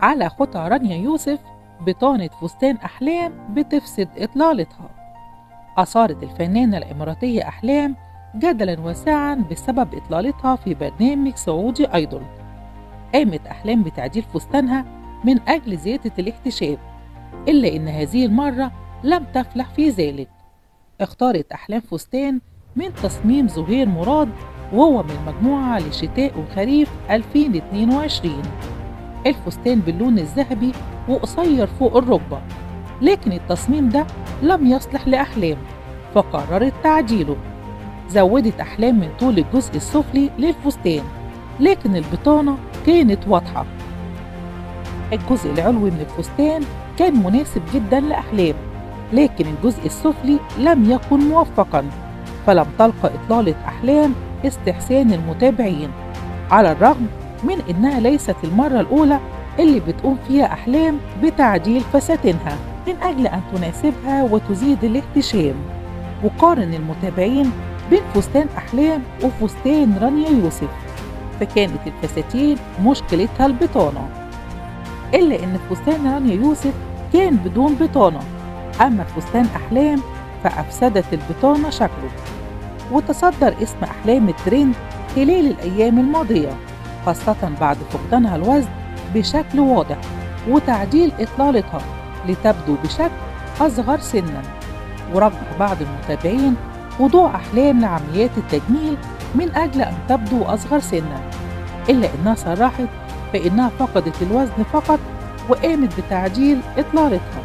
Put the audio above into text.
على خطى رانيا يوسف بطانة فستان أحلام بتفسد إطلالتها. أثارت الفنانة الإماراتية أحلام جدلاً واسعاً بسبب إطلالتها في برنامج سعودي أيدول. قامت أحلام بتعديل فستانها من أجل زيادة الاحتشام، إلا إن هذه المرة لم تفلح في ذلك. اختارت أحلام فستان من تصميم زهير مراد، وهو من مجموعة لشتاء وخريف 2022. الفستان باللون الذهبي وقصير فوق الركبة، لكن التصميم ده لم يصلح لأحلام فقررت تعديله. زودت أحلام من طول الجزء السفلي للفستان، لكن البطانة كانت واضحة. الجزء العلوي من الفستان كان مناسب جدا لأحلام، لكن الجزء السفلي لم يكن موفقا، فلم تلقى إطلالة أحلام استحسان المتابعين، على الرغم من إنها ليست المرة الأولى اللي بتقوم فيها أحلام بتعديل فساتينها من أجل أن تناسبها وتزيد الاحتشام. وقارن المتابعين بين فستان أحلام وفستان رانيا يوسف، فكانت الفساتين مشكلتها البطانة، إلا إن فستان رانيا يوسف كان بدون بطانة، أما فستان أحلام فأفسدت البطانة شكله. وتصدر اسم أحلام الترند خلال الأيام الماضية، خاصة بعد فقدانها الوزن بشكل واضح وتعديل إطلالتها لتبدو بشكل أصغر سناً. ورجح بعض المتابعين خضوع أحلام لعمليات التجميل من أجل أن تبدو أصغر سناً، إلا إنها صرحت بأنها فقدت الوزن فقط وقامت بتعديل إطلالتها.